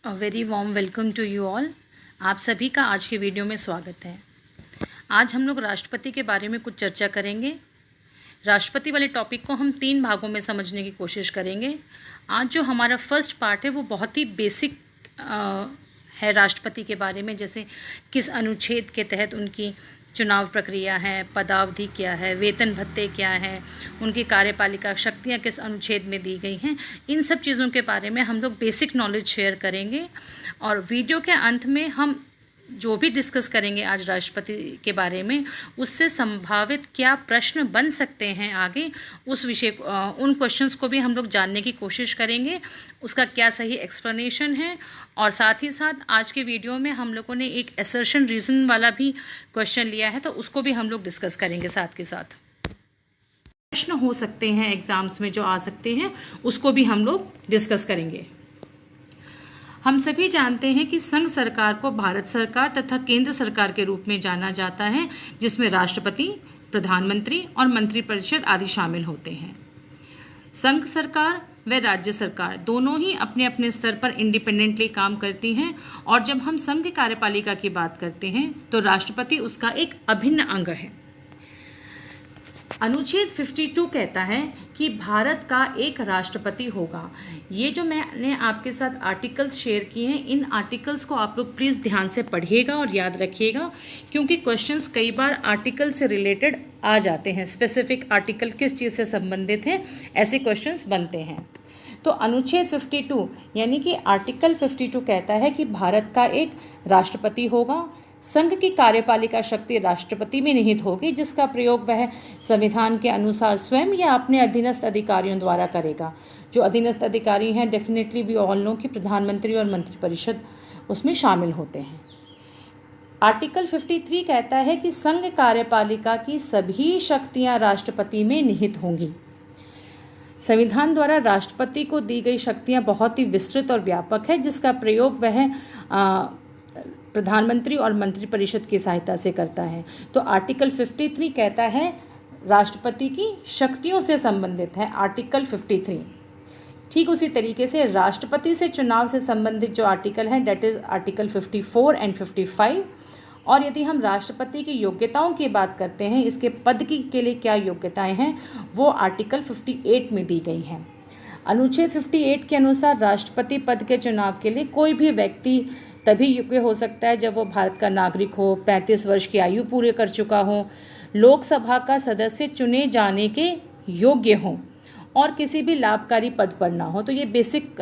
A very warm welcome to you all. आप सभी का आज के वीडियो में स्वागत है। आज हम लोग राष्ट्रपति के बारे में कुछ चर्चा करेंगे। राष्ट्रपति वाले टॉपिक को हम 3 भागों में समझने की कोशिश करेंगे। आज जो हमारा फर्स्ट पार्ट है वो बहुत ही बेसिक है राष्ट्रपति के बारे में, जैसे किस अनुच्छेद के तहत उनकी चुनाव प्रक्रिया है, पदावधि क्या है, वेतन भत्ते क्या है, उनकी कार्यपालिका शक्तियाँ किस अनुच्छेद में दी गई हैं। इन सब चीज़ों के बारे में हम लोग बेसिक नॉलेज शेयर करेंगे और वीडियो के अंत में हम जो भी डिस्कस करेंगे आज राष्ट्रपति के बारे में, उससे संभावित क्या प्रश्न बन सकते हैं आगे, उस विषय उन क्वेश्चंस को भी हम लोग जानने की कोशिश करेंगे, उसका क्या सही एक्सप्लेनेशन है। और साथ ही साथ आज के वीडियो में हम लोगों ने एक असर्शन रीज़न वाला भी क्वेश्चन लिया है, तो उसको भी हम लोग डिस्कस करेंगे साथ के साथ। प्रश्न हो सकते हैं एग्ज़ाम्स में जो आ सकते हैं, उसको भी हम लोग डिस्कस करेंगे। हम सभी जानते हैं कि संघ सरकार को भारत सरकार तथा केंद्र सरकार के रूप में जाना जाता है, जिसमें राष्ट्रपति, प्रधानमंत्री और मंत्रिपरिषद आदि शामिल होते हैं। संघ सरकार व राज्य सरकार दोनों ही अपने अपने स्तर पर इंडिपेंडेंटली काम करती हैं, और जब हम संघ कार्यपालिका की बात करते हैं तो राष्ट्रपति उसका एक अभिन्न अंग है। अनुच्छेद 52 कहता है कि भारत का एक राष्ट्रपति होगा। ये जो मैंने आपके साथ आर्टिकल्स शेयर किए हैं, इन आर्टिकल्स को आप लोग प्लीज़ ध्यान से पढ़िएगा और याद रखिएगा, क्योंकि क्वेश्चंस कई बार आर्टिकल से रिलेटेड आ जाते हैं। स्पेसिफिक आर्टिकल किस चीज़ से संबंधित है, ऐसे क्वेश्चंस बनते हैं। तो अनुच्छेद 52 यानी कि आर्टिकल 52 कहता है कि भारत का एक राष्ट्रपति होगा। संघ की कार्यपालिका शक्ति राष्ट्रपति में निहित होगी, जिसका प्रयोग वह संविधान के अनुसार स्वयं या अपने अधीनस्थ अधिकारियों द्वारा करेगा। जो अधीनस्थ अधिकारी हैं, डेफिनेटली वी ऑल नो कि प्रधानमंत्री और मंत्रिपरिषद उसमें शामिल होते हैं। आर्टिकल 53 कहता है कि संघ कार्यपालिका की सभी शक्तियां राष्ट्रपति में निहित होंगी। संविधान द्वारा राष्ट्रपति को दी गई शक्तियां बहुत ही विस्तृत और व्यापक है, जिसका प्रयोग वह प्रधानमंत्री और मंत्रिपरिषद की सहायता से करता है। तो आर्टिकल 53 कहता है राष्ट्रपति की शक्तियों से संबंधित है आर्टिकल 53। ठीक उसी तरीके से राष्ट्रपति से चुनाव से संबंधित जो आर्टिकल है, डेट इज़ आर्टिकल 54 एंड 55। और यदि हम राष्ट्रपति की योग्यताओं की बात करते हैं, इसके पद के लिए क्या योग्यताएं हैं, वो आर्टिकल 58 में दी गई हैं। अनुच्छेद 58 के अनुसार राष्ट्रपति पद के चुनाव के लिए कोई भी व्यक्ति तभी योग्य हो सकता है जब वो भारत का नागरिक हो, 35 वर्ष की आयु पूरे कर चुका हो, लोकसभा का सदस्य चुने जाने के योग्य हो और किसी भी लाभकारी पद पर ना हो। तो ये बेसिक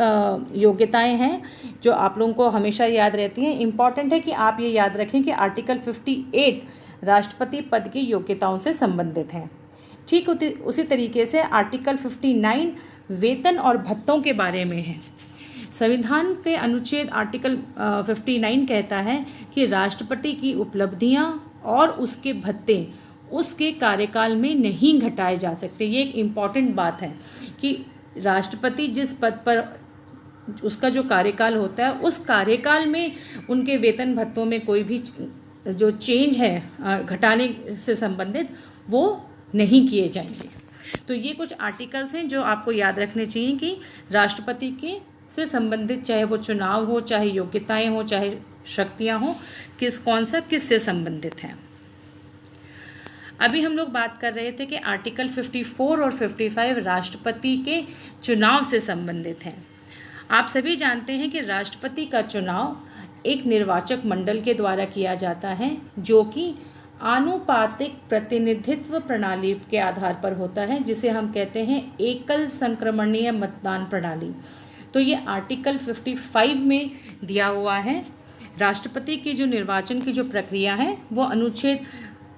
योग्यताएं हैं जो आप लोगों को हमेशा याद रहती हैं। इम्पॉर्टेंट है कि आप ये याद रखें कि आर्टिकल 58 राष्ट्रपति पद की योग्यताओं से संबंधित है। ठीक उसी तरीके से आर्टिकल 59 वेतन और भत्तों के बारे में है। संविधान के अनुच्छेद आर्टिकल 59 कहता है कि राष्ट्रपति की उपलब्धियां और उसके भत्ते उसके कार्यकाल में नहीं घटाए जा सकते। ये एक इम्पॉर्टेंट बात है कि राष्ट्रपति जिस पद पर उसका जो कार्यकाल होता है, उस कार्यकाल में उनके वेतन भत्तों में कोई भी जो चेंज है घटाने से संबंधित, वो नहीं किए जाएंगे। तो ये कुछ आर्टिकल्स हैं जो आपको याद रखने चाहिए कि राष्ट्रपति के से संबंधित, चाहे वो चुनाव हो, चाहे योग्यताएं हो, चाहे शक्तियां हो, कौन सा किस से संबंधित है। अभी हम लोग बात कर रहे थे कि आर्टिकल 54 और 55 राष्ट्रपति के चुनाव से संबंधित हैं। आप सभी जानते हैं कि राष्ट्रपति का चुनाव एक निर्वाचक मंडल के द्वारा किया जाता है, जो कि आनुपातिक प्रतिनिधित्व प्रणाली के आधार पर होता है, जिसे हम कहते हैं एकल संक्रमणीय मतदान प्रणाली। तो ये आर्टिकल 55 में दिया हुआ है। राष्ट्रपति की जो निर्वाचन की जो प्रक्रिया है, वो अनुच्छेद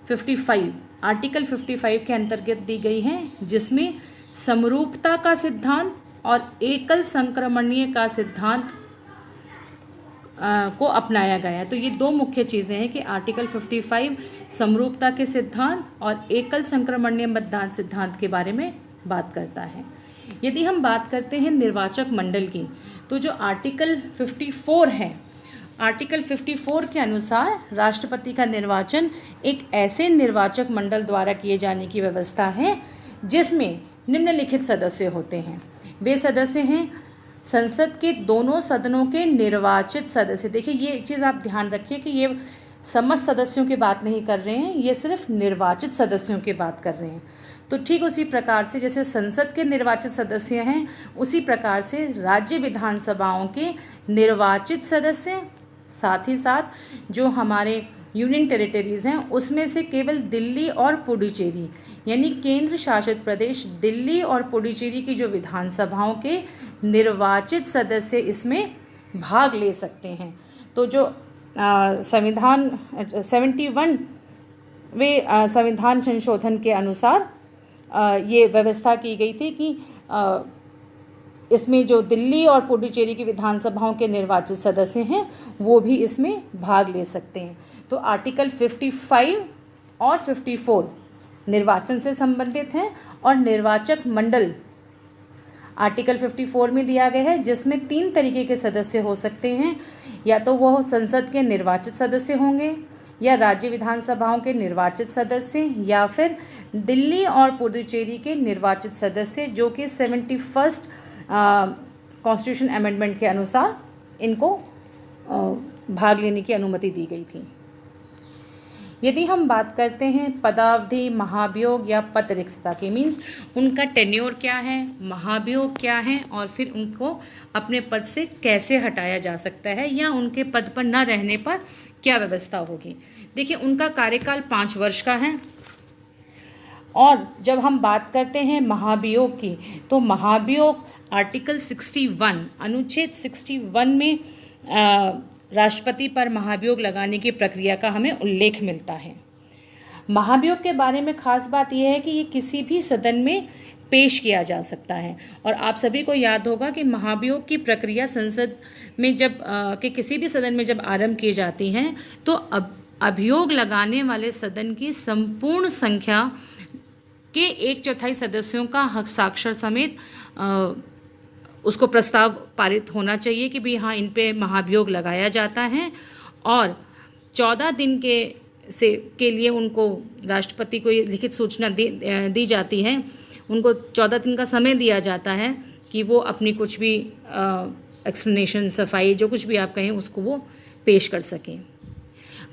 55 आर्टिकल 55 के अंतर्गत दी गई है, जिसमें समरूपता का सिद्धांत और एकल संक्रमणीय का सिद्धांत को अपनाया गया है। तो ये दो मुख्य चीज़ें हैं कि आर्टिकल 55 समरूपता के सिद्धांत और एकल संक्रमणीय मतदान सिद्धांत के बारे में बात करता है। यदि हम बात करते हैं निर्वाचक मंडल की, तो जो आर्टिकल 54 है, आर्टिकल 54 के अनुसार राष्ट्रपति का निर्वाचन एक ऐसे निर्वाचक मंडल द्वारा किए जाने की व्यवस्था है जिसमें निम्नलिखित सदस्य होते हैं। वे सदस्य हैं संसद के दोनों सदनों के निर्वाचित सदस्य। देखिए ये चीज़ आप ध्यान रखिए कि ये समस्त सदस्यों की बात नहीं कर रहे हैं, ये सिर्फ निर्वाचित सदस्यों की बात कर रहे हैं। तो ठीक उसी प्रकार से जैसे संसद के निर्वाचित सदस्य हैं, उसी प्रकार से राज्य विधानसभाओं के निर्वाचित सदस्य, साथ ही साथ जो हमारे यूनियन टेरिटरीज़ हैं उसमें से केवल दिल्ली और पुडुचेरी यानी केंद्र शासित प्रदेश दिल्ली और पुडुचेरी की जो विधानसभाओं के निर्वाचित सदस्य इसमें भाग ले सकते हैं। तो जो संविधान 71वें संविधान संशोधन के अनुसार ये व्यवस्था की गई थी कि इसमें जो दिल्ली और पुडुचेरी की विधानसभाओं के निर्वाचित सदस्य हैं वो भी इसमें भाग ले सकते हैं। तो आर्टिकल 55 और 54 निर्वाचन से संबंधित हैं और निर्वाचक मंडल आर्टिकल 54 में दिया गया है, जिसमें 3 तरीके के सदस्य हो सकते हैं। या तो वो संसद के निर्वाचित सदस्य होंगे, या राज्य विधानसभाओं के निर्वाचित सदस्य, या फिर दिल्ली और पुडुचेरी के निर्वाचित सदस्य, जो कि 71st कॉन्स्टिट्यूशन अमेंडमेंट के अनुसार इनको भाग लेने की अनुमति दी गई थी। यदि हम बात करते हैं पदावधि, महाभियोग या पद रिक्तता की, मीन्स उनका टेन्योर क्या है, महाभियोग क्या है, और फिर उनको अपने पद से कैसे हटाया जा सकता है या उनके पद पर न रहने पर क्या व्यवस्था होगी। देखिए उनका कार्यकाल 5 वर्ष का है। और जब हम बात करते हैं महाभियोग की, तो महाभियोग आर्टिकल 61 अनुच्छेद 61 में राष्ट्रपति पर महाभियोग लगाने की प्रक्रिया का हमें उल्लेख मिलता है। महाभियोग के बारे में खास बात यह है कि ये किसी भी सदन में पेश किया जा सकता है। और आप सभी को याद होगा कि महाभियोग की प्रक्रिया संसद में जब के किसी भी सदन में जब आरंभ की जाती हैं, तो अभियोग लगाने वाले सदन की संपूर्ण संख्या के 1/4 सदस्यों का हस्ताक्षर समेत उसको प्रस्ताव पारित होना चाहिए कि भी हाँ इन पे महाभियोग लगाया जाता है। और 14 दिन के लिए उनको राष्ट्रपति को ये लिखित सूचना दी जाती है। उनको 14 दिन का समय दिया जाता है कि वो अपनी कुछ भी एक्सप्लेनेशन, सफाई, जो कुछ भी आप कहें उसको वो पेश कर सकें।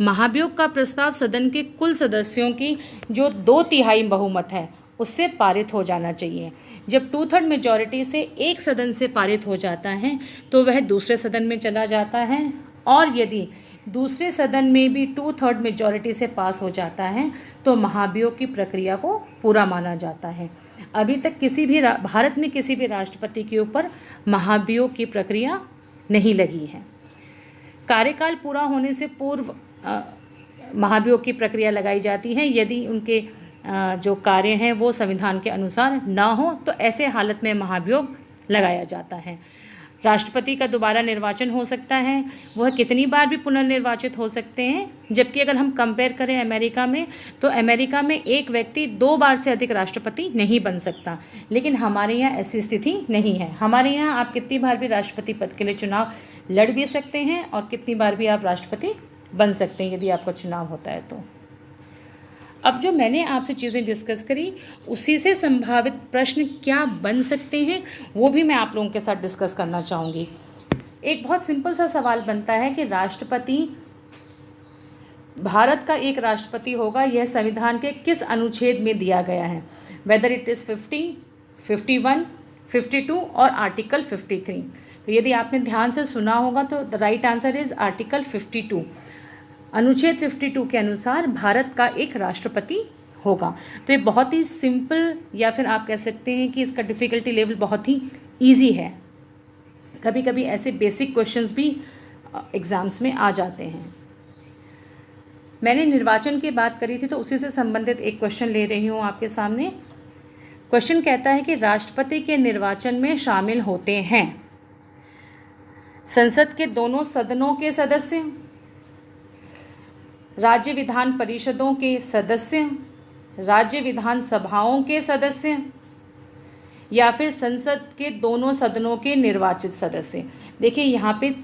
महाभियोग का प्रस्ताव सदन के कुल सदस्यों की जो 2/3 बहुमत है उससे पारित हो जाना चाहिए। जब 2/3 मेजॉरिटी से एक सदन से पारित हो जाता है तो वह दूसरे सदन में चला जाता है, और यदि दूसरे सदन में भी 2/3 मेजॉरिटी से पास हो जाता है तो महाभियोग की प्रक्रिया को पूरा माना जाता है। अभी तक किसी भी भारत में किसी भी राष्ट्रपति के ऊपर महाभियोग की प्रक्रिया नहीं लगी है। कार्यकाल पूरा होने से पूर्व महाभियोग की प्रक्रिया लगाई जाती है। यदि उनके जो कार्य हैं वो संविधान के अनुसार ना हो तो ऐसे हालत में महाभियोग लगाया जाता है। राष्ट्रपति का दोबारा निर्वाचन हो सकता है, वह कितनी बार भी पुनर्निर्वाचित हो सकते हैं। जबकि अगर हम कंपेयर करें अमेरिका में, तो अमेरिका में एक व्यक्ति 2 बार से अधिक राष्ट्रपति नहीं बन सकता, लेकिन हमारे यहाँ ऐसी स्थिति नहीं है। हमारे यहाँ आप कितनी बार भी राष्ट्रपति पद के लिए चुनाव लड़ भी सकते हैं और कितनी बार भी आप राष्ट्रपति बन सकते हैं यदि आपका चुनाव होता है तो। अब जो मैंने आपसे चीज़ें डिस्कस करी उसी से संभावित प्रश्न क्या बन सकते हैं वो भी मैं आप लोगों के साथ डिस्कस करना चाहूँगी। एक बहुत सिंपल सा सवाल बनता है कि राष्ट्रपति, भारत का एक राष्ट्रपति होगा, यह संविधान के किस अनुच्छेद में दिया गया है, वेदर इट इज़ 50, 51, 52 और आर्टिकल 53। तो यदि आपने ध्यान से सुना होगा तो the right answer is article 52। अनुच्छेद 52 के अनुसार भारत का एक राष्ट्रपति होगा। तो ये बहुत ही सिंपल, या फिर आप कह सकते हैं कि इसका डिफ़िकल्टी लेवल बहुत ही इजी है। कभी कभी ऐसे बेसिक क्वेश्चंस भी एग्ज़ाम्स में आ जाते हैं। मैंने निर्वाचन की बात करी थी तो उसी से संबंधित एक क्वेश्चन ले रही हूँ आपके सामने। क्वेश्चन कहता है कि राष्ट्रपति के निर्वाचन में शामिल होते हैं संसद के दोनों सदनों के सदस्य, राज्य विधान परिषदों के सदस्य, राज्य विधान सभाओं के सदस्य, या फिर संसद के दोनों सदनों के निर्वाचित सदस्य। देखिए यहाँ पे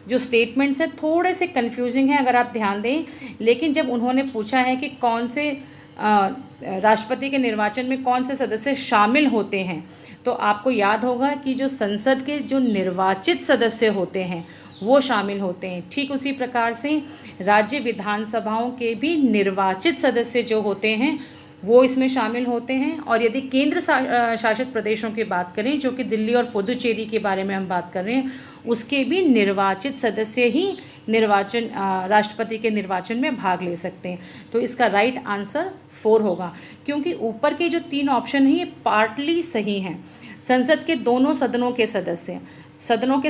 जो स्टेटमेंट्स हैं थोड़े से कंफ्यूजिंग हैं अगर आप ध्यान दें, लेकिन जब उन्होंने पूछा है कि कौन से राष्ट्रपति के निर्वाचन में कौन से सदस्य शामिल होते हैं, तो आपको याद होगा कि जो संसद के जो निर्वाचित सदस्य होते हैं वो शामिल होते हैं। ठीक उसी प्रकार से राज्य विधानसभाओं के भी निर्वाचित सदस्य जो होते हैं वो इसमें शामिल होते हैं। और यदि केंद्र शासित प्रदेशों की बात करें, जो कि दिल्ली और पुदुचेरी के बारे में हम बात कर रहे हैं, उसके भी निर्वाचित सदस्य ही निर्वाचन राष्ट्रपति के निर्वाचन में भाग ले सकते हैं। तो इसका राइट आंसर 4 होगा, क्योंकि ऊपर के जो 3 ऑप्शन हैं ये पार्टली सही हैं। संसद के दोनों सदनों के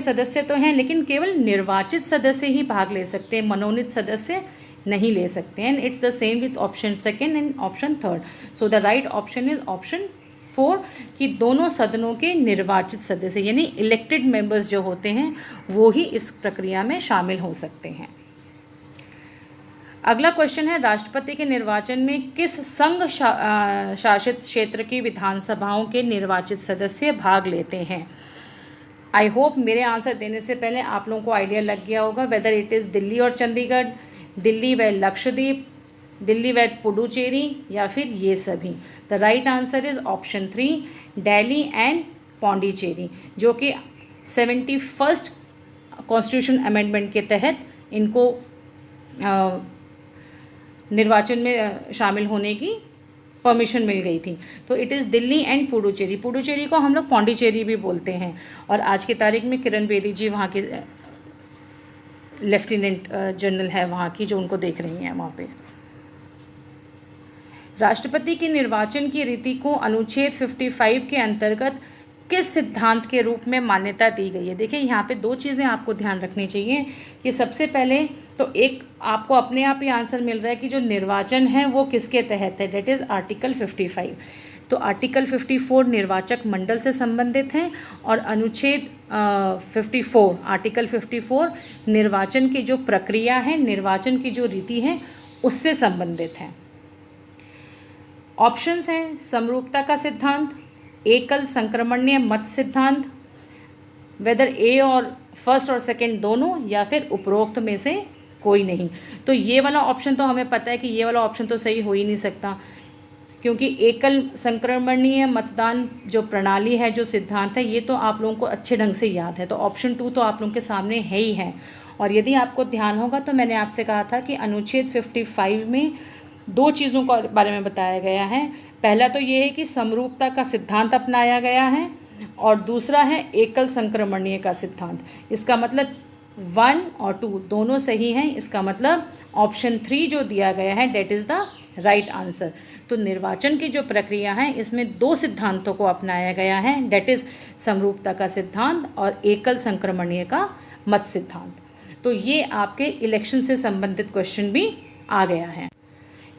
सदस्य तो हैं, लेकिन केवल निर्वाचित सदस्य ही भाग ले सकते हैं, मनोनीत सदस्य नहीं ले सकते हैं। It's the same with option 2 and option 3। So the right option is option 4 कि दोनों सदनों के निर्वाचित सदस्य यानी इलेक्टेड मेंबर्स जो होते हैं वो ही इस प्रक्रिया में शामिल हो सकते हैं। अगला क्वेश्चन है, राष्ट्रपति के निर्वाचन में किस संघ शासित क्षेत्र की विधानसभाओं के निर्वाचित सदस्य भाग लेते हैं? आई होप मेरे आंसर देने से पहले आप लोगों को आइडिया लग गया होगा, वेदर इट इज़ दिल्ली और चंडीगढ़, दिल्ली व लक्षद्वीप, दिल्ली व पुडुचेरी, या फिर ये सभी। The right answer is option 3 Delhi and Pondicherry, जो कि 71st कॉन्स्टिट्यूशन अमेंडमेंट के तहत इनको निर्वाचन में शामिल होने की परमिशन मिल गई थी। तो it is Delhi and Puducherry. Puducherry को हम लोग पौंडीचेरी भी बोलते हैं। और आज की तारीख में किरण बेदी जी वहाँ के लेफ्टिनेंट जनरल है वहाँ की, जो उनको देख रही हैं वहाँ पे। राष्ट्रपति के निर्वाचन की रीति को अनुच्छेद 55 के अंतर्गत किस सिद्धांत के रूप में मान्यता दी गई है? देखिए यहाँ पे 2 चीज़ें आपको ध्यान रखनी चाहिए कि सबसे पहले तो एक आपको अपने आप ही आंसर मिल रहा है कि जो निर्वाचन है वो किसके तहत है, डेट इज़ आर्टिकल 55। तो आर्टिकल 54 निर्वाचक मंडल से संबंधित हैं और अनुच्छेद 54 आर्टिकल 54 निर्वाचन की जो प्रक्रिया है, निर्वाचन की जो रीति है उससे संबंधित है। ऑप्शंस हैं समरूपता का सिद्धांत, एकल संक्रमणीय मत सिद्धांत, वेदर ए और फर्स्ट और सेकंड दोनों, या फिर उपरोक्त में से कोई नहीं। तो ये वाला ऑप्शन तो हमें पता है कि ये वाला ऑप्शन तो सही हो ही नहीं सकता, क्योंकि एकल संक्रमणीय मतदान जो प्रणाली है, जो सिद्धांत है, ये तो आप लोगों को अच्छे ढंग से याद है। तो ऑप्शन 2 तो आप लोगों के सामने है ही है। और यदि आपको ध्यान होगा तो मैंने आपसे कहा था कि अनुच्छेद 55 में 2 चीज़ों के बारे में बताया गया है। पहला तो ये है कि समरूपता का सिद्धांत अपनाया गया है, और दूसरा है एकल संक्रमणीय का सिद्धांत। इसका मतलब 1 और 2 दोनों सही हैं। इसका मतलब ऑप्शन 3 जो दिया गया है that is the right answer. तो निर्वाचन की जो प्रक्रिया है इसमें 2 सिद्धांतों को अपनाया गया है, डेट इज़ समरूपता का सिद्धांत और एकल संक्रमणीय का मत सिद्धांत। तो ये आपके इलेक्शन से संबंधित क्वेश्चन भी आ गया है।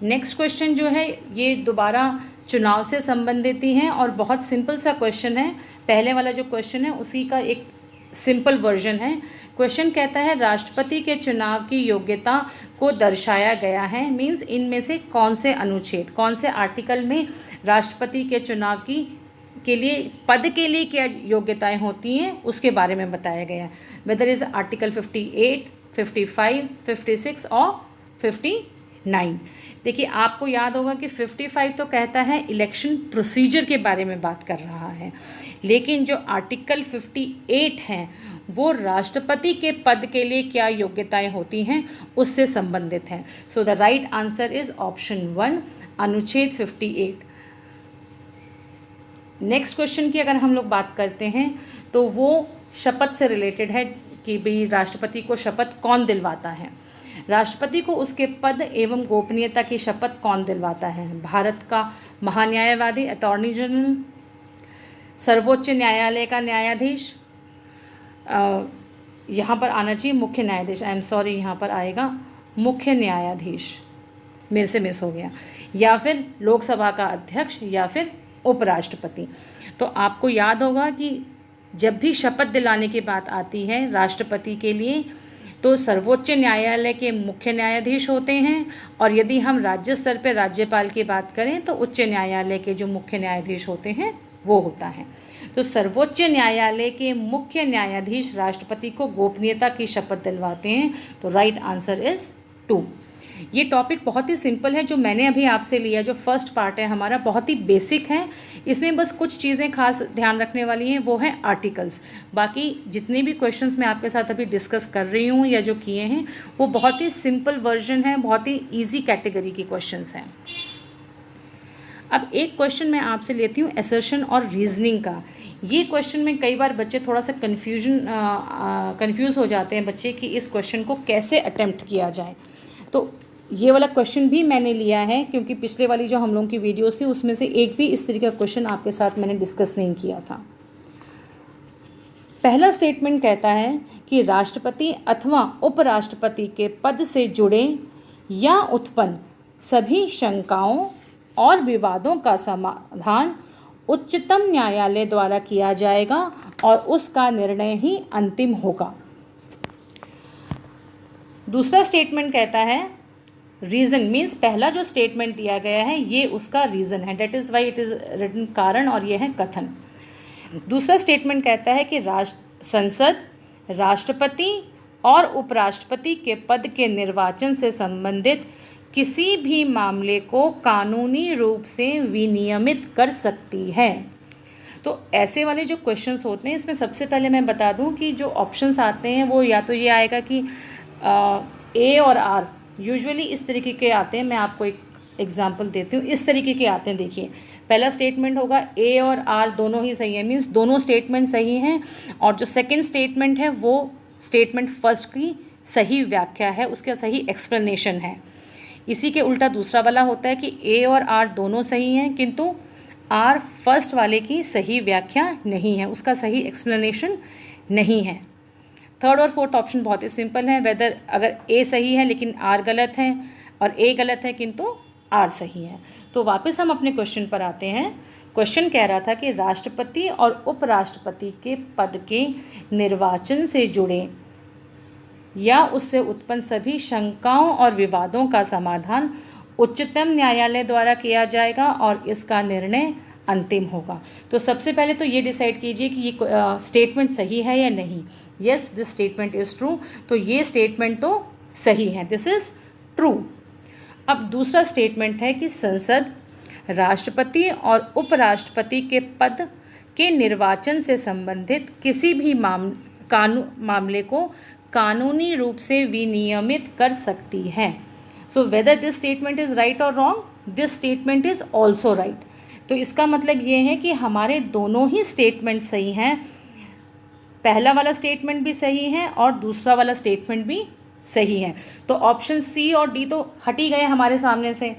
नेक्स्ट क्वेश्चन जो है ये दोबारा चुनाव से संबंधित ही है और बहुत सिंपल सा क्वेश्चन है। पहले वाला जो क्वेश्चन है उसी का एक सिंपल वर्जन है। क्वेश्चन कहता है राष्ट्रपति के चुनाव की योग्यता को दर्शाया गया है, मीन्स इनमें से कौन से अनुच्छेद, कौन से आर्टिकल में राष्ट्रपति के चुनाव की के लिए पद के लिए क्या योग्यताएं होती हैं उसके बारे में बताया गया है। वेदर इज़ आर्टिकल 58, 55, 56 और 59। देखिए आपको याद होगा कि 55 तो कहता है इलेक्शन प्रोसीजर के बारे में बात कर रहा है, लेकिन जो आर्टिकल 58 है वो राष्ट्रपति के पद के लिए क्या योग्यताएं होती हैं उससे संबंधित है। So the right answer is option 1 अनुच्छेद 58। नेक्स्ट क्वेश्चन की अगर हम लोग बात करते हैं तो वो शपथ से रिलेटेड है कि भाई राष्ट्रपति को शपथ कौन दिलवाता है। राष्ट्रपति को उसके पद एवं गोपनीयता की शपथ कौन दिलवाता है? भारत का महान्यायवादी अटॉर्नी जनरल, सर्वोच्च न्यायालय का न्यायाधीश, यहाँ पर आना चाहिए मुख्य न्यायाधीश, आई एम सॉरी यहाँ पर आएगा मुख्य न्यायाधीश, मेरे से मिस हो गया, या फिर लोकसभा का अध्यक्ष या फिर उपराष्ट्रपति। तो आपको याद होगा कि जब भी शपथ दिलाने की बात आती है राष्ट्रपति के लिए तो सर्वोच्च न्यायालय के मुख्य न्यायाधीश होते हैं, और यदि हम राज्य स्तर पर राज्यपाल की बात करें तो उच्च न्यायालय के जो मुख्य न्यायाधीश होते हैं वो होता है। तो सर्वोच्च न्यायालय के मुख्य न्यायाधीश राष्ट्रपति को गोपनीयता की शपथ दिलवाते हैं। तो राइट आंसर इज 2। ये टॉपिक बहुत ही सिंपल है, जो मैंने अभी आपसे लिया, जो फर्स्ट पार्ट है हमारा, बहुत ही बेसिक है। इसमें बस कुछ चीज़ें खास ध्यान रखने वाली हैं, वो हैं आर्टिकल्स। बाकी जितने भी क्वेश्चंस मैं आपके साथ अभी डिस्कस कर रही हूँ या जो किए हैं, वो बहुत ही सिंपल वर्जन है, बहुत ही ईजी कैटेगरी के क्वेश्चंस हैं। अब एक क्वेश्चन मैं आपसे लेती हूँ असर्शन और रीजनिंग का। ये क्वेश्चन में कई बार बच्चे थोड़ा सा कन्फ्यूज़ हो जाते हैं बच्चे कि इस क्वेश्चन को कैसे अटेम्प्ट किया जाए। तो ये वाला क्वेश्चन भी मैंने लिया है, क्योंकि पिछले वाली जो हम लोगों की वीडियोस थी उसमें से एक भी इस तरीके का क्वेश्चन आपके साथ मैंने डिस्कस नहीं किया था। पहला स्टेटमेंट कहता है कि राष्ट्रपति अथवा उपराष्ट्रपति के पद से जुड़े या उत्पन्न सभी शंकाओं और विवादों का समाधान उच्चतम न्यायालय द्वारा किया जाएगा और उसका निर्णय ही अंतिम होगा। दूसरा स्टेटमेंट कहता है रीज़न, मीन्स पहला जो स्टेटमेंट दिया गया है ये उसका रीज़न है, that is why it is written, कारण, और ये है कथन। दूसरा स्टेटमेंट कहता है कि संसद राष्ट्रपति और उपराष्ट्रपति के पद के निर्वाचन से संबंधित किसी भी मामले को कानूनी रूप से विनियमित कर सकती है। तो ऐसे वाले जो क्वेश्चंस होते हैं, इसमें सबसे पहले मैं बता दूं कि जो ऑप्शंस आते हैं वो या तो ये आएगा कि ए और आर, यूजुअली इस तरीके के आते हैं। मैं आपको एक एग्जांपल देती हूँ, इस तरीके के आते हैं। देखिए, पहला स्टेटमेंट होगा ए और आर दोनों ही सही है, मीन्स दोनों स्टेटमेंट सही हैं, और जो सेकेंड स्टेटमेंट है वो स्टेटमेंट फर्स्ट की सही व्याख्या है, उसका सही एक्सप्लेनेशन है। इसी के उल्टा दूसरा वाला होता है कि ए और आर दोनों सही हैं, किंतु आर फर्स्ट वाले की सही व्याख्या नहीं है, उसका सही एक्सप्लेनेशन नहीं है। थर्ड और फोर्थ ऑप्शन बहुत ही सिंपल है, वेदर अगर ए सही है लेकिन आर गलत है, और ए गलत है किंतु आर सही है। तो वापस हम अपने क्वेश्चन पर आते हैं। क्वेश्चन कह रहा था कि राष्ट्रपति और उपराष्ट्रपति के पद के निर्वाचन से जुड़े या उससे उत्पन्न सभी शंकाओं और विवादों का समाधान उच्चतम न्यायालय द्वारा किया जाएगा और इसका निर्णय अंतिम होगा। तो सबसे पहले तो ये डिसाइड कीजिए कि ये स्टेटमेंट सही है या नहीं। Yes, this statement is true, तो ये स्टेटमेंट तो सही है, दिस इज़ ट्रू। अब दूसरा स्टेटमेंट है कि संसद राष्ट्रपति और उपराष्ट्रपति के पद के निर्वाचन से संबंधित किसी भी मामले को कानूनी रूप से विनियमित कर सकती है। So whether this statement is right और wrong, this statement is also right. तो इसका मतलब ये है कि हमारे दोनों ही स्टेटमेंट सही हैं, पहला वाला स्टेटमेंट भी सही है और दूसरा वाला स्टेटमेंट भी सही है। तो ऑप्शन सी और डी तो हट ही गए हमारे सामने से।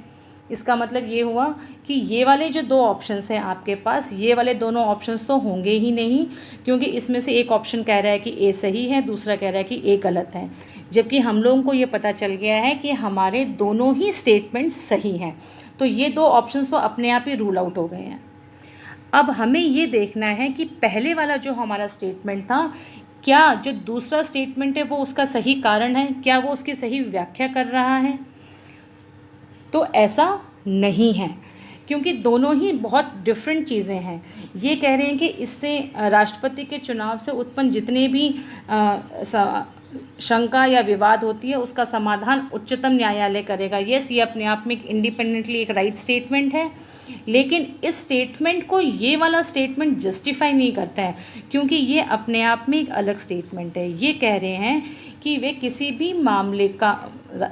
इसका मतलब ये हुआ कि ये वाले जो दो ऑप्शंस हैं आपके पास, ये वाले दोनों ऑप्शंस तो होंगे ही नहीं, क्योंकि इसमें से एक ऑप्शन कह रहा है कि ए सही है, दूसरा कह रहा है कि ए गलत है, जबकि हम लोगों को ये पता चल गया है कि हमारे दोनों ही स्टेटमेंट्स सही हैं। तो ये दो ऑप्शंस तो अपने आप ही रूल आउट हो गए हैं। अब हमें ये देखना है कि पहले वाला जो हमारा स्टेटमेंट था, क्या जो दूसरा स्टेटमेंट है वो उसका सही कारण है, क्या वो उसकी सही व्याख्या कर रहा है? तो ऐसा नहीं है, क्योंकि दोनों ही बहुत डिफरेंट चीज़ें हैं। ये कह रहे हैं कि इससे राष्ट्रपति के चुनाव से उत्पन्न जितने भी शंका या विवाद होती है उसका समाधान उच्चतम न्यायालय करेगा। यस, ये अपने आप में इंडिपेंडेंटली एक राइट स्टेटमेंट है, लेकिन इस स्टेटमेंट को ये वाला स्टेटमेंट जस्टिफाई नहीं करता है, क्योंकि ये अपने आप में एक अलग स्टेटमेंट है। ये कह रहे हैं कि वे किसी भी मामले का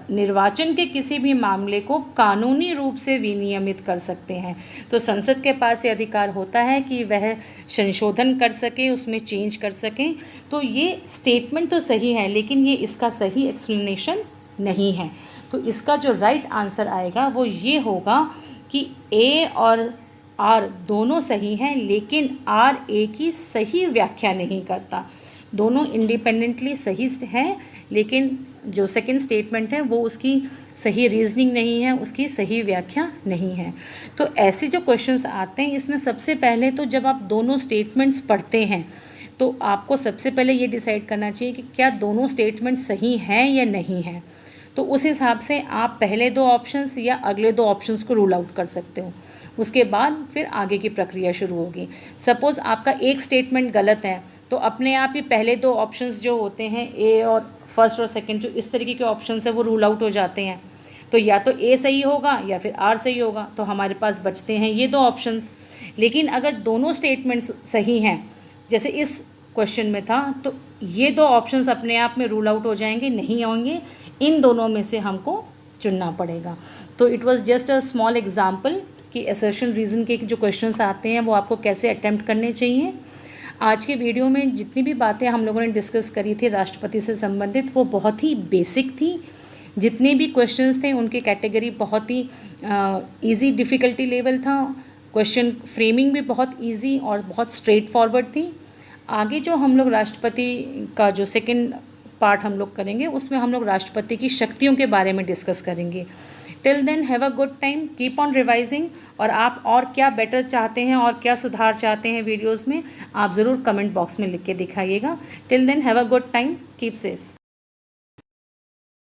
निर्वाचन के किसी भी मामले को कानूनी रूप से विनियमित कर सकते हैं। तो संसद के पास ये अधिकार होता है कि वह संशोधन कर सके, उसमें चेंज कर सकें। तो ये स्टेटमेंट तो सही है, लेकिन ये इसका सही एक्सप्लेनेशन नहीं है। तो इसका जो राइट आंसर आएगा वो ये होगा कि ए और आर दोनों सही हैं, लेकिन आर ए की सही व्याख्या नहीं करता। दोनों इंडिपेंडेंटली सही हैं, लेकिन जो सेकंड स्टेटमेंट है वो उसकी सही रीजनिंग नहीं है, उसकी सही व्याख्या नहीं है। तो ऐसे जो क्वेश्चंस आते हैं, इसमें सबसे पहले तो जब आप दोनों स्टेटमेंट्स पढ़ते हैं तो आपको सबसे पहले ये डिसाइड करना चाहिए कि क्या दोनों स्टेटमेंट सही हैं या नहीं हैं। तो उस हिसाब से आप पहले दो ऑप्शंस या अगले दो ऑप्शंस को रूल आउट कर सकते हो। उसके बाद फिर आगे की प्रक्रिया शुरू होगी। सपोज़ आपका एक स्टेटमेंट गलत है, तो अपने आप ही पहले दो ऑप्शंस जो होते हैं, ए और फर्स्ट और सेकंड, जो इस तरीके के ऑप्शंस है वो रूल आउट हो जाते हैं। तो या तो ए सही होगा या फिर आर सही होगा, तो हमारे पास बचते हैं ये दो ऑप्शंस। लेकिन अगर दोनों स्टेटमेंट्स सही हैं, जैसे इस क्वेश्चन में था, तो ये दो ऑप्शंस अपने आप में रूल आउट हो जाएंगे, नहीं होंगे, इन दोनों में से हमको चुनना पड़ेगा। तो it was just a small example कि असर्शन रीज़न के जो क्वेश्चंस आते हैं वो आपको कैसे अटेम्प्ट करने चाहिए। आज के वीडियो में जितनी भी बातें हम लोगों ने डिस्कस करी थी राष्ट्रपति से संबंधित, वो बहुत ही बेसिक थी। जितने भी क्वेश्चंस थे उनकी कैटेगरी बहुत ही इजी डिफ़िकल्टी लेवल था। क्वेश्चन फ्रेमिंग भी बहुत इजी और बहुत स्ट्रेट फॉरवर्ड थी। आगे जो हम लोग राष्ट्रपति का जो सेकंड पार्ट हम लोग करेंगे, उसमें हम लोग राष्ट्रपति की शक्तियों के बारे में डिस्कस करेंगे। Till then have a good time, keep on revising. और आप और क्या बेटर चाहते हैं और क्या सुधार चाहते हैं वीडियोज़ में, आप ज़रूर कमेंट बॉक्स में लिख के दिखाइएगा। Till then have a good time, keep safe.